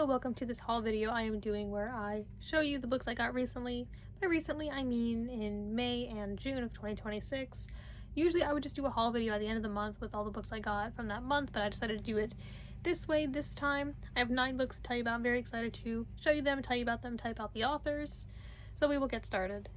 welcome to this haul video I am doing where I show you the books I got recently. By recently, I mean in May and June of 2026. Usually I would just do a haul video at the end of the month with all the books I got from that month, but I decided to do it this way this time. I have 9 books to tell you about. I'm very excited to show you them, tell you about them, tell you about the authors. So we will get started.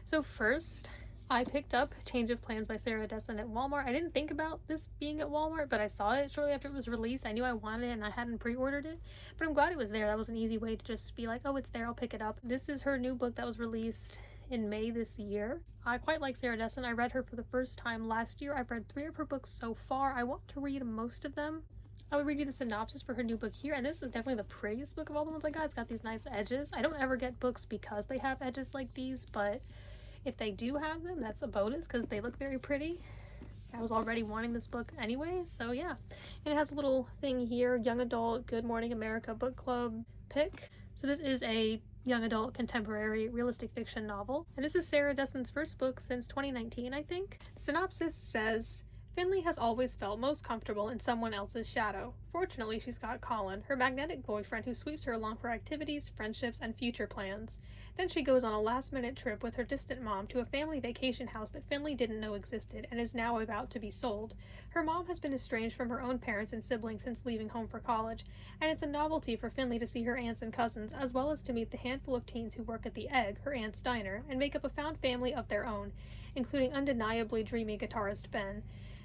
So first, I picked up Change of Plans by Sarah Dessen at Walmart. I didn't think about this being at Walmart, but I saw it shortly after it was released. I knew I wanted it and I hadn't pre-ordered it, but I'm glad it was there. That was an easy way to just be like, oh, it's there, I'll pick it up. This is her new book that was released in May this year. I quite like Sarah Dessen. I read her for the first time last year. I've read 3 of her books so far. I want to read most of them. I will read you the synopsis for her new book here, and this is definitely the prettiest book of all the ones I got. It's got these nice edges. I don't ever get books because they have edges like these, but if they do have them, that's a bonus because they look very pretty. I was already wanting this book anyway, so yeah. And it has a little thing here, Young Adult Good Morning America Book Club pick. So this is a young adult contemporary realistic fiction novel, and this is Sarah Dessen's first book since 2019, I think. The synopsis says, Finley has always felt most comfortable in someone else's shadow. Fortunately, she's got Colin, her magnetic boyfriend who sweeps her along for activities, friendships, and future plans. Then she goes on a last-minute trip with her distant mom to a family vacation house that Finley didn't know existed and is now about to be sold. Her mom has been estranged from her own parents and siblings since leaving home for college, and it's a novelty for Finley to see her aunts and cousins, as well as to meet the handful of teens who work at the Egg, her aunt's diner, and make up a found family of their own, including undeniably dreamy guitarist Ben.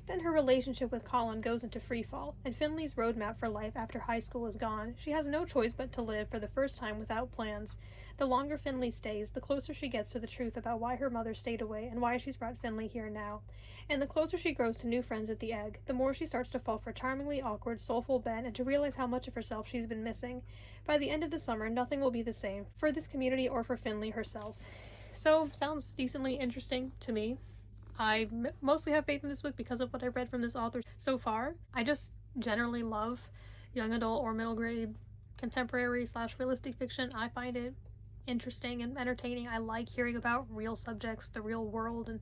Then her relationship with Colin goes into freefall, and Finley's roadmap for life after high school is gone. She has no choice but to live for the first time without plans. The longer Finley stays, the closer she gets to the truth about why her mother stayed away and why she's brought Finley here now. And the closer she grows to new friends at the Egg, the more she starts to fall for charmingly awkward, soulful Ben and to realize how much of herself she's been missing. By the end of the summer, nothing will be the same, for this community or for Finley herself. So, sounds decently interesting to me. I mostly have faith in this book because of what I've read from this author so far. I just generally love young adult or middle grade contemporary / realistic fiction. I find it interesting and entertaining. I like hearing about real subjects, the real world, and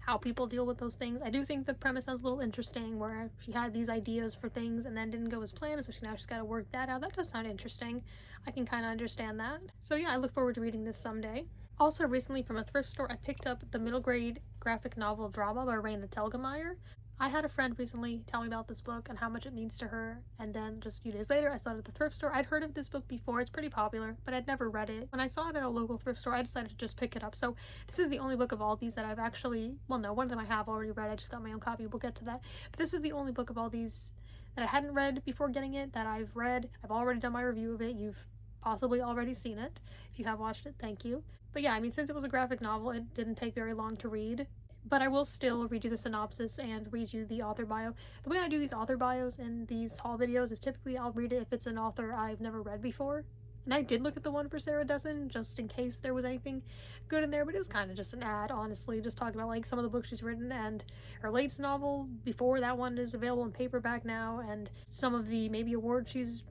how people deal with those things. I do think the premise sounds a little interesting, where she had these ideas for things and then didn't go as planned, so she's got to work that out. That does sound interesting. I can kind of understand that. So yeah, I look forward to reading this someday. Also recently from a thrift store, I picked up the middle grade graphic novel Drama by Raina Telgemeier. I had a friend recently tell me about this book and how much it means to her, and then just a few days later I saw it at the thrift store. I'd heard of this book before, it's pretty popular, but I'd never read it. When I saw it at a local thrift store, I decided to just pick it up. So this is the only book of all these that I've actually, well no, one of them I have already read, I just got my own copy, we'll get to that. But this is the only book of all these that I hadn't read before getting it, that I've read. I've already done my review of it, you've possibly already seen it. If you have watched it, thank you. But yeah, I mean, since it was a graphic novel, it didn't take very long to read. But I will still read you the synopsis and read you the author bio. The way I do these author bios in these haul videos is typically I'll read it if it's an author I've never read before. And I did look at the one for Sarah Dessen just in case there was anything good in there, but it was kind of just an ad, honestly, just talking about like some of the books she's written, and her latest novel before that one is available in paperback now, and some of the maybe awards she's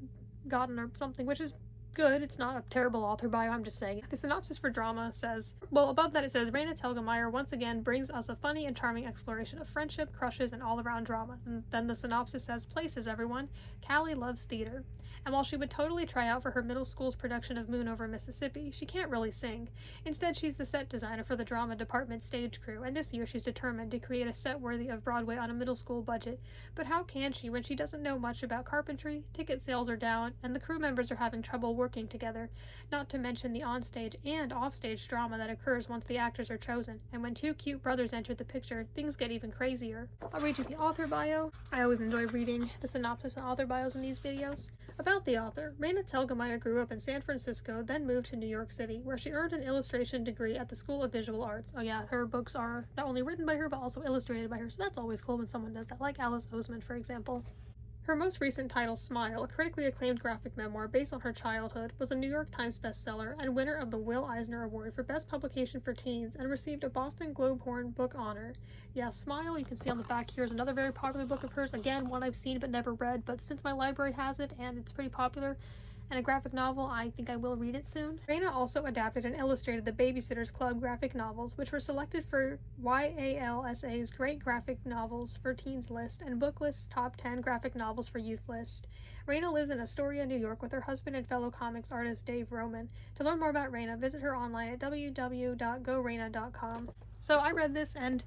gotten or something, which is good. It's not a terrible author bio, I'm just saying. The synopsis for Drama says, well, above that it says, Raina Telgemeier once again brings us a funny and charming exploration of friendship, crushes, and all-around drama. And then the synopsis says, places everyone, Callie loves theater. And while she would totally try out for her middle school's production of Moon Over Mississippi, she can't really sing. Instead, she's the set designer for the drama department stage crew, and this year she's determined to create a set worthy of Broadway on a middle school budget. But how can she when she doesn't know much about carpentry, ticket sales are down, and the crew members are having trouble working together, not to mention the onstage and offstage drama that occurs once the actors are chosen, and when 2 cute brothers enter the picture, things get even crazier. I'll read you the author bio. I always enjoy reading the synopsis and author bios in these videos. About the author, Raina Telgemeier grew up in San Francisco, then moved to New York City, where she earned an illustration degree at the School of Visual Arts. Oh yeah, her books are not only written by her, but also illustrated by her, so that's always cool when someone does that, like Alice Oseman, for example. Her most recent title, Smile, a critically acclaimed graphic memoir based on her childhood, was a New York Times bestseller and winner of the Will Eisner Award for Best Publication for Teens, and received a Boston Globe Horn Book Honor. Yeah, Smile, you can see on the back here, is another very popular book of hers. Again, one I've seen but never read, but since my library has it and it's pretty popular, and a graphic novel. I think I will read it soon. Raina also adapted and illustrated the Babysitter's Club graphic novels, which were selected for YALSA's Great Graphic Novels for Teens list and Booklist's Top 10 Graphic Novels for Youth list. Raina lives in Astoria, New York with her husband and fellow comics artist Dave Roman. To learn more about Raina, visit her online at www.goraina.com. So I read this and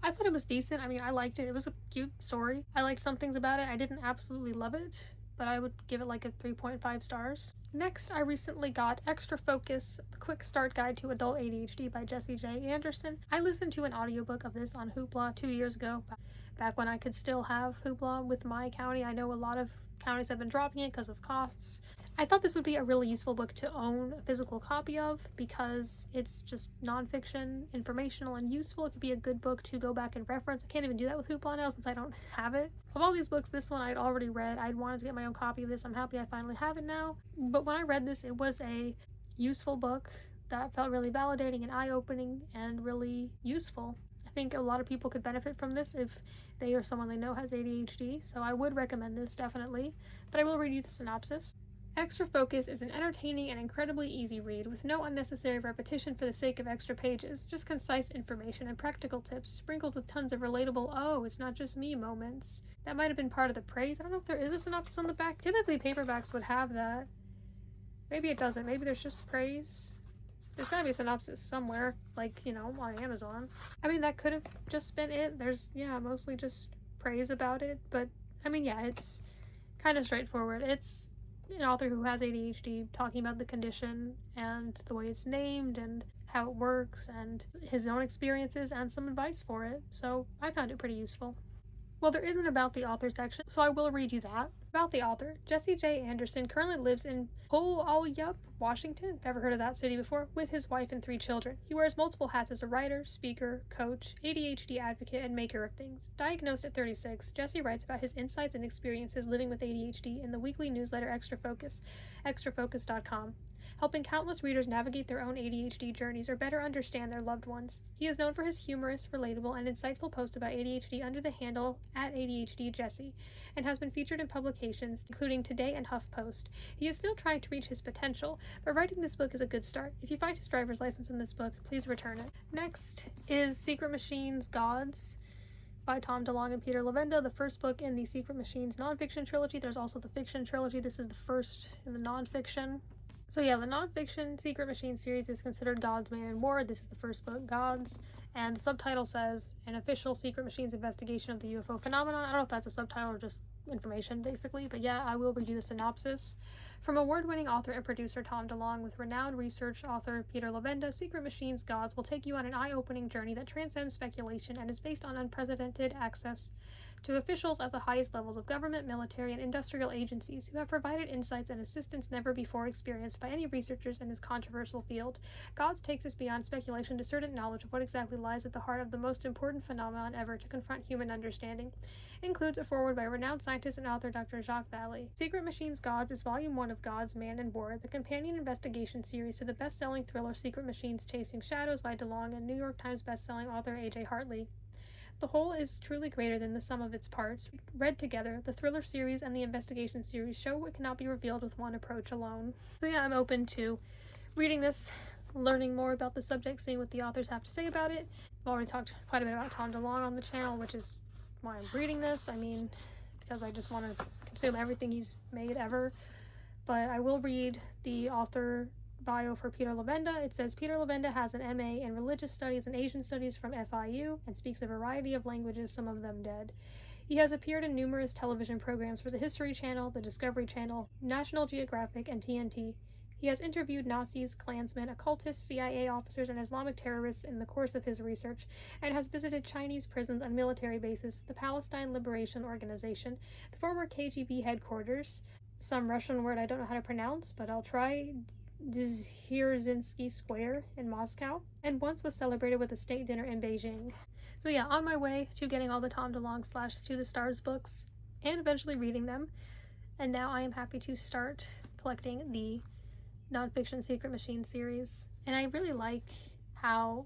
I thought it was decent. I mean, I liked it. It was a cute story. I liked some things about it. I didn't absolutely love it, but I would give it like a 3.5 stars. Next, I recently got Extra Focus, The Quick Start Guide to Adult ADHD by Jessie J. Anderson. I listened to an audiobook of this on Hoopla 2 years ago, back when I could still have Hoopla with my county. I know a lot of counties have been dropping it because of costs. I thought this would be a really useful book to own a physical copy of because it's just nonfiction, informational, and useful. It could be a good book to go back and reference. I can't even do that with Hoopla now since I don't have it. Of all these books, this one I'd already read. I'd wanted to get my own copy of this. I'm happy I finally have it now. But when I read this, it was a useful book that felt really validating and eye-opening and really useful. I think a lot of people could benefit from this if they or someone they know has ADHD, so I would recommend this definitely, but I will read you the synopsis. Extra Focus is an entertaining and incredibly easy read with no unnecessary repetition for the sake of extra pages, just concise information and practical tips sprinkled with tons of relatable, oh, it's not just me moments. That might have been part of the praise. I don't know if there is a synopsis on the back. Typically paperbacks would have that. Maybe it doesn't. Maybe there's just praise. There's gotta be a synopsis somewhere, like, you know, on Amazon. I mean, that could have just been it. There's, yeah, mostly just praise about it, but, I mean, yeah, it's kind of straightforward. It's an author who has ADHD talking about the condition and the way it's named and how it works and his own experiences and some advice for it, so I found it pretty useful. Well, there isn't about the author section, so I will read you that. About the author, Jessie J. Anderson currently lives in Puyallup, Washington, never heard of that city before, with his wife and 3 children. He wears multiple hats as a writer, speaker, coach, ADHD advocate, and maker of things. Diagnosed at 36, Jessie writes about his insights and experiences living with ADHD in the weekly newsletter Extra Focus, extrafocus.com, helping countless readers navigate their own ADHD journeys or better understand their loved ones. He is known for his humorous, relatable, and insightful posts about ADHD under the handle @ADHDJessie, and has been featured in publications including Today and HuffPost. He is still trying to reach his potential, but writing this book is a good start. If you find his driver's license in this book, please return it. Next is Secret Machines Gods by Tom DeLonge and Peter Levenda, the first book in the Secret Machines nonfiction trilogy. There's also the fiction trilogy. This is the first in the nonfiction. So yeah, the nonfiction Secret Machine series is considered Gods, Man, and War. This is the first book, Gods, and the subtitle says, An Official Secret Machines Investigation of the UFO Phenomenon. I don't know if that's a subtitle or just information, basically, but yeah, I will read you the synopsis. From award-winning author and producer Tom DeLonge with renowned research author Peter Levenda, Secret Machines Gods will take you on an eye-opening journey that transcends speculation and is based on unprecedented access to officials at the highest levels of government, military, and industrial agencies who have provided insights and assistance never before experienced by any researchers in this controversial field. Gods takes us beyond speculation to certain knowledge of what exactly lies at the heart of the most important phenomenon ever to confront human understanding. Includes a foreword by renowned scientist and author Dr. Jacques Vallée. Secret Machines Gods is Volume 1 of Gods, Man, and War, the companion investigation series to the best-selling thriller Secret Machines Chasing Shadows by DeLonge and New York Times best-selling author A.J. Hartley. The whole is truly greater than the sum of its parts. Read together, the thriller series and the investigation series show what cannot be revealed with one approach alone. So yeah, I'm open to reading this, learning more about the subject, seeing what the authors have to say about it. I've already talked quite a bit about Tom DeLonge on the channel, which is why I'm reading this. I mean, because I just want to consume everything he's made ever. But I will read the author bio for Peter Levenda. It says Peter Levenda has an MA in Religious Studies and Asian Studies from FIU and speaks a variety of languages, some of them dead. He has appeared in numerous television programs for the History Channel, the Discovery Channel, National Geographic, and TNT. He has interviewed Nazis, Klansmen, occultists, CIA officers, and Islamic terrorists in the course of his research, and has visited Chinese prisons and military bases, the Palestine Liberation Organization, the former KGB headquarters, some Russian word I don't know how to pronounce, but I'll try, Dzhirzinski Square in Moscow, and once was celebrated with a state dinner in Beijing. So yeah, on my way to getting all the Tom DeLonge / To the Stars books, and eventually reading them, and now I am happy to start collecting the nonfiction Secret Machine series. And I really like how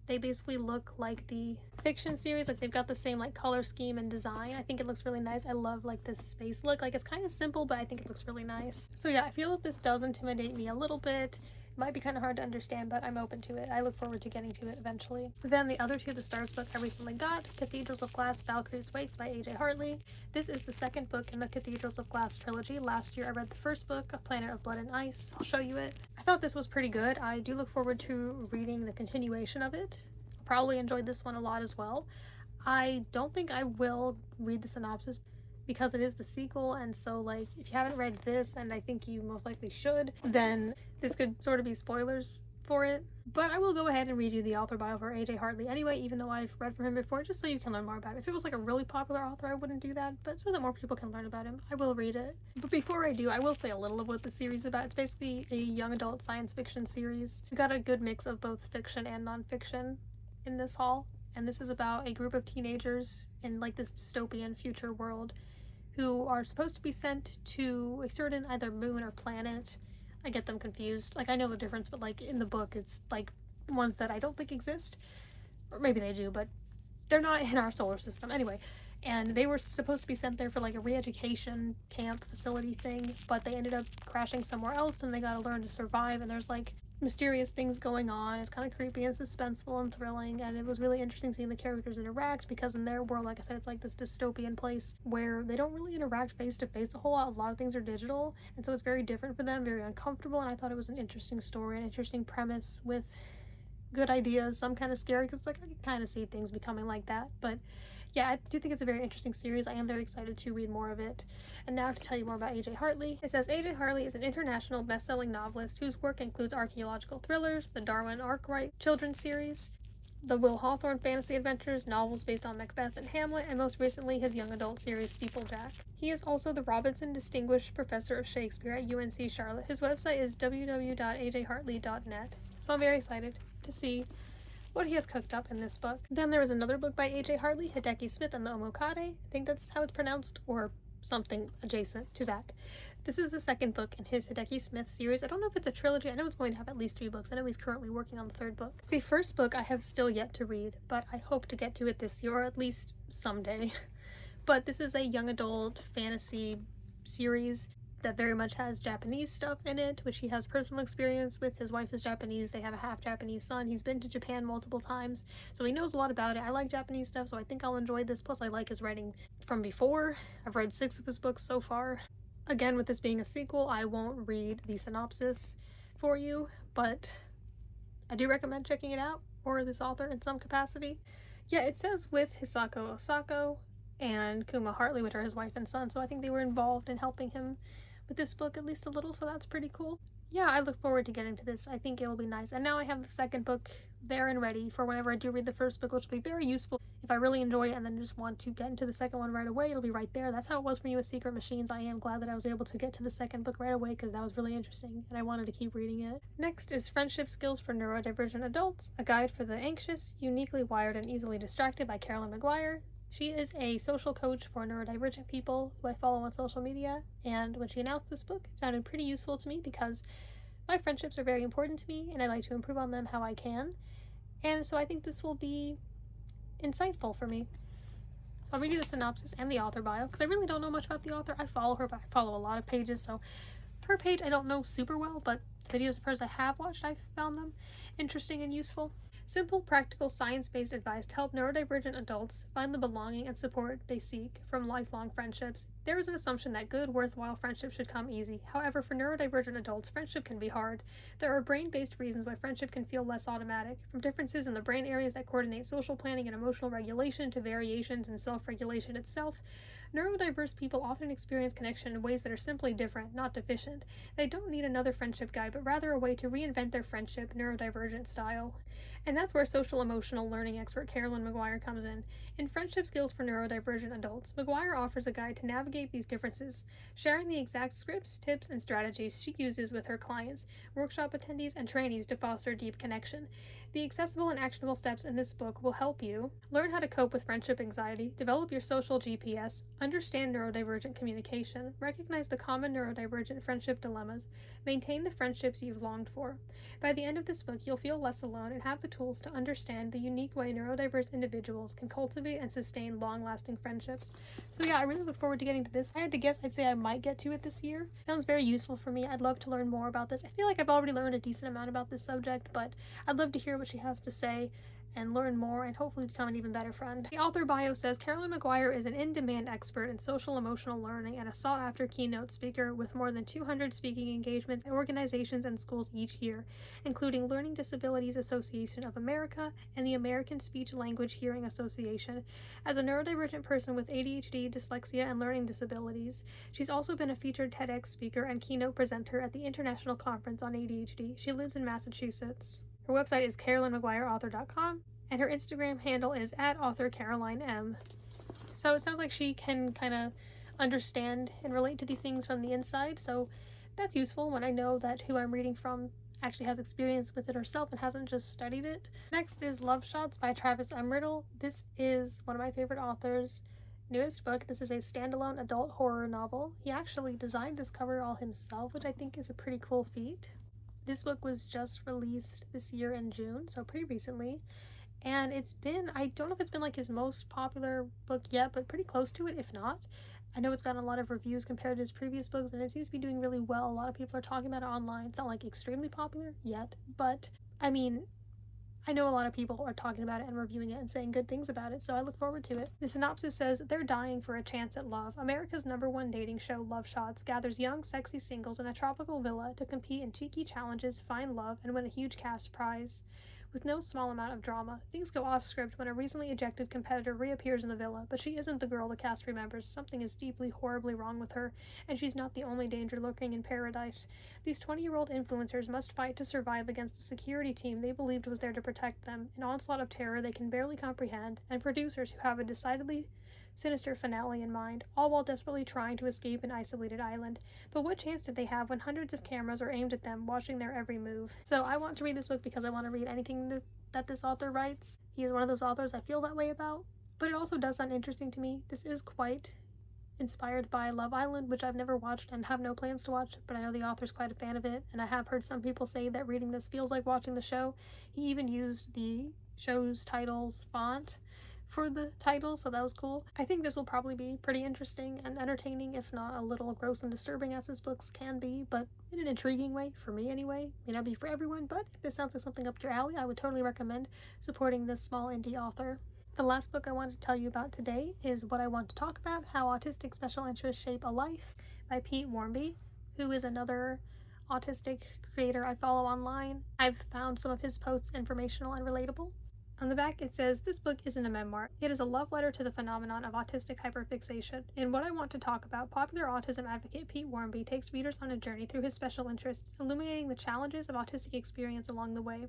They basically look like the fiction series. Like they've got the same like color scheme and design. I think it looks really nice. I love like this space look. Like it's kind of simple, but I think it looks really nice. So yeah, I feel that this does intimidate me a little bit. It might be kind of hard to understand, but I'm open to it. I look forward to getting to it eventually. Then the other two The Stars book I recently got, Cathedrals of Glass, Valkyrie's Wakes by A.J. Hartley. This is the second book in the Cathedrals of Glass trilogy. Last year I read the first book, A Planet of Blood and Ice. I'll show you it. I thought this was pretty good. I do look forward to reading the continuation of it. I'll probably enjoyed this one a lot as well. I don't think I will read the synopsis because it is the sequel, and so like if you haven't read this, and I think you most likely should, then this could sort of be spoilers for it. But I will go ahead and read you the author bio for A.J. Hartley anyway, even though I've read from him before, just so you can learn more about it. If it was like a really popular author, I wouldn't do that, but so that more people can learn about him, I will read it. But before I do, I will say a little of what the series is about. It's basically a young adult science fiction series. We've got a good mix of both fiction and nonfiction in this haul, and this is about a group of teenagers in like this dystopian future world who are supposed to be sent to a certain either moon or planet. I get them confused. Like, I know the difference, but like in the book, it's like ones that I don't think exist. Or maybe they do, but they're not in our solar system. Anyway, and they were supposed to be sent there for like a re-education camp facility thing, but they ended up crashing somewhere else and they gotta learn to survive, and there's like mysterious things going on. It's kind of creepy and suspenseful and thrilling, and it was really interesting seeing the characters interact because in their world, like I said, it's like this dystopian place where they don't really interact face to face a whole lot. A lot of things are digital, and so it's very different for them, very uncomfortable, and I thought it was an interesting story, an interesting premise with good ideas. Some kind of scary because like I can kind of see things becoming like that, but yeah, I do think it's a very interesting series. I am very excited to read more of it. And now to tell you more about A.J. Hartley. It says A.J. Hartley is an international best-selling novelist whose work includes archaeological thrillers, the Darwin Arkwright children's series, the Will Hawthorne fantasy adventures, novels based on Macbeth and Hamlet, and most recently his young adult series Steeplejack. He is also the Robinson Distinguished Professor of Shakespeare at UNC Charlotte. His website is www.ajhartley.net. So I'm very excited to see what he has cooked up in this book. Then there was another book by A.J. Hartley, Hideki Smith and the Omokade. I think that's how it's pronounced, or something adjacent to that. This is the second book in his Hideki Smith series. I don't know if it's a trilogy. I know it's going to have at least 3 books. I know he's currently working on the 3rd book. The first book I have still yet to read, but I hope to get to it this year, or at least someday. But this is a young adult fantasy series that very much has Japanese stuff in it, which he has personal experience with. His wife is Japanese. They have a half Japanese son. He's been to Japan multiple times, so he knows a lot about it. I like Japanese stuff, so I think I'll enjoy this. Plus, I like his writing from before. I've read 6 of his books so far. Again, with this being a sequel, I won't read the synopsis for you, but I do recommend checking it out, or this author in some capacity. Yeah, it says with Hisako Osako and Kuma Hartley, which are his wife and son, so I think they were involved in helping him with this book at least a little, so that's pretty cool. Yeah, I look forward to getting to this. I think it'll be nice. And now I have the second book there and ready for whenever I do read the first book, which will be very useful if I really enjoy it and then just want to get into the second one right away. It'll be right there. That's how it was for me with Secret Machines. I am glad that I was able to get to the second book right away because that was really interesting and I wanted to keep reading it. Next is Friendship Skills for Neurodivergent Adults, a guide for the anxious, uniquely wired, and easily distracted by Carolyn McGuire. She is a social coach for neurodivergent people who I follow on social media, and when she announced this book, it sounded pretty useful to me because my friendships are very important to me and I like to improve on them how I can, and so I think this will be insightful for me. So I'll read you the synopsis and the author bio because I really don't know much about the author. I follow her, but I follow a lot of pages, so her page I don't know super well, but videos of hers I have watched, I've found them interesting and useful. Simple, practical, science-based advice to help neurodivergent adults find the belonging and support they seek from lifelong friendships. There is an assumption that good, worthwhile friendship should come easy. However, for neurodivergent adults, friendship can be hard. There are brain-based reasons why friendship can feel less automatic, from differences in the brain areas that coordinate social planning and emotional regulation to variations in self-regulation itself. Neurodiverse people often experience connection in ways that are simply different, not deficient. They don't need another friendship guide, but rather a way to reinvent their friendship neurodivergent style. And that's where social emotional learning expert Carolyn McGuire comes in. In Friendship Skills for Neurodivergent Adults, McGuire offers a guide to navigate these differences, sharing the exact scripts, tips, and strategies she uses with her clients, workshop attendees, and trainees to foster deep connection. The accessible and actionable steps in this book will help you learn how to cope with friendship anxiety, develop your social GPS, understand neurodivergent communication, recognize the common neurodivergent friendship dilemmas, maintain the friendships you've longed for. By the end of this book, you'll feel less alone and have the tools to understand the unique way neurodiverse individuals can cultivate and sustain long-lasting friendships. So yeah, I really look forward to getting to this. If I had to guess, I'd say I might get to it this year. Sounds very useful for me. I'd love to learn more about this. I feel like I've already learned a decent amount about this subject, but I'd love to hear what she has to say and learn more and hopefully become an even better friend. The author bio says Caroline McGuire is an in-demand expert in social emotional learning and a sought-after keynote speaker with more than 200 speaking engagements at organizations and schools each year, including Learning Disabilities Association of America and the American Speech Language Hearing Association. As a neurodivergent person with ADHD, dyslexia, and learning disabilities, she's also been a featured TEDx speaker and keynote presenter at the International Conference on ADHD. She lives in Massachusetts. Her website is CarolineMcGuireAuthor.com, and her Instagram handle is @AuthorCarolineM. So it sounds like she can kind of understand and relate to these things from the inside, so that's useful when I know that who I'm reading from actually has experience with it herself and hasn't just studied it. Next is Love Shots by Travis M. Riddle. This is one of my favorite authors' newest book. This is a standalone adult horror novel. He actually designed this cover all himself, which I think is a pretty cool feat. This book was just released this year in June, so pretty recently. And it's been, I don't know if it's been like his most popular book yet, but pretty close to it, if not. I know it's gotten a lot of reviews compared to his previous books, and it seems to be doing really well. A lot of people are talking about it online. It's not like extremely popular yet, but I mean, I know a lot of people are talking about it and reviewing it and saying good things about it, so I look forward to it. The synopsis says, they're dying for a chance at love. America's #1 dating show, Love Shots, gathers young, sexy singles in a tropical villa to compete in cheeky challenges, find love, and win a huge cash prize. With no small amount of drama, things go off script when a recently ejected competitor reappears in the villa, but she isn't the girl the cast remembers. Something is deeply, horribly wrong with her, and she's not the only danger lurking in paradise. These 20-year-old influencers must fight to survive against a security team they believed was there to protect them, an onslaught of terror they can barely comprehend, and producers who have a decidedly sinister finale in mind, all while desperately trying to escape an isolated island. But what chance did they have when hundreds of cameras are aimed at them, watching their every move? So I want to read this book because I want to read anything that this author writes. He is one of those authors I feel that way about. But it also does sound interesting to me. This is quite inspired by Love Island, which I've never watched and have no plans to watch, but I know the author's quite a fan of it, and I have heard some people say that reading this feels like watching the show. He even used the show's title's font for the title, so that was cool. I think this will probably be pretty interesting and entertaining, if not a little gross and disturbing as his books can be, but in an intriguing way, for me anyway. May not be for everyone, but if this sounds like something up your alley, I would totally recommend supporting this small indie author. The last book I want to tell you about today is What I Want to Talk About, How Autistic Special Interests Shape a Life by Pete Warmby, who is another autistic creator I follow online. I've found some of his posts informational and relatable. On the back it says, this book isn't a memoir. It is a love letter to the phenomenon of autistic hyperfixation. In What I Want to Talk About, popular autism advocate Pete Warmby takes readers on a journey through his special interests, illuminating the challenges of autistic experience along the way.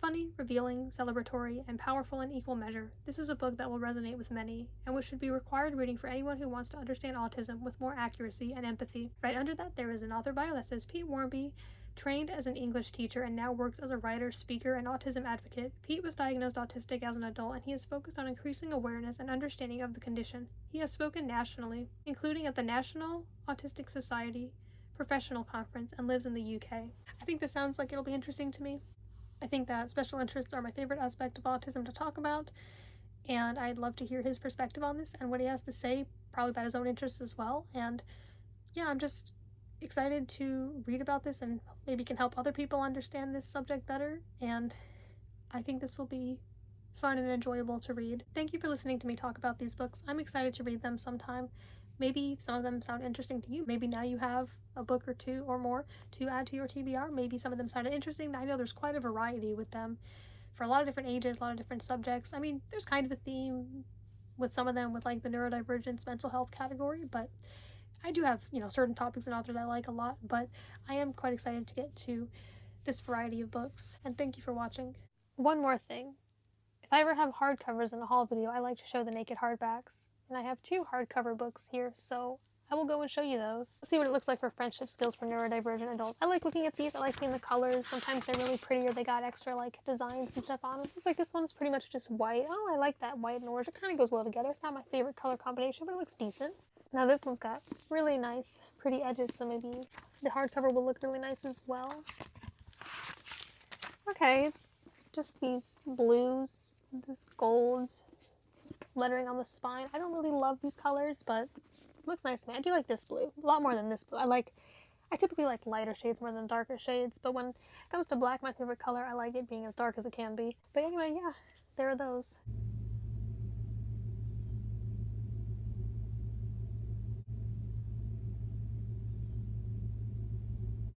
Funny, revealing, celebratory, and powerful in equal measure, this is a book that will resonate with many, and which should be required reading for anyone who wants to understand autism with more accuracy and empathy. Right under that, there is an author bio that says, Pete Warmby trained as an English teacher and now works as a writer, speaker, and autism advocate. Pete was diagnosed autistic as an adult, and he is focused on increasing awareness and understanding of the condition. He has spoken nationally, including at the National Autistic Society Professional Conference, and lives in the UK. I think this sounds like it'll be interesting to me. I think that special interests are my favorite aspect of autism to talk about, and I'd love to hear his perspective on this and what he has to say, probably about his own interests as well. And yeah, I'm just excited to read about this and maybe can help other people understand this subject better, and I think this will be fun and enjoyable to read. Thank you for listening to me talk about these books. I'm excited to read them sometime. Maybe some of them sound interesting to you. Maybe now you have a book or two or more to add to your TBR. Maybe some of them sounded interesting. I know there's quite a variety with them for a lot of different ages, a lot of different subjects. I mean, there's kind of a theme with some of them with like the neurodivergence mental health category, but I do have, certain topics and authors I like a lot, but I am quite excited to get to this variety of books, and thank you for watching. One more thing. If I ever have hardcovers in a haul video, I like to show the naked hardbacks, and I have 2 hardcover books here, so I will go and show you those. Let's see what it looks like for Friendship Skills for Neurodivergent Adults. I like looking at these. I like seeing the colors. Sometimes they're really pretty, or they got extra designs and stuff on them. Looks like this one's pretty much just white. Oh, I like that white and orange. It kind of goes well together. Not my favorite color combination, but it looks decent. Now this one's got really nice, pretty edges, so maybe the hardcover will look really nice as well. Okay, it's just these blues, this gold lettering on the spine. I don't really love these colors, but it looks nice to me. I do like this blue a lot more than this blue. I typically like lighter shades more than darker shades, but when it comes to black, my favorite color, I like it being as dark as it can be. But anyway, yeah, there are those.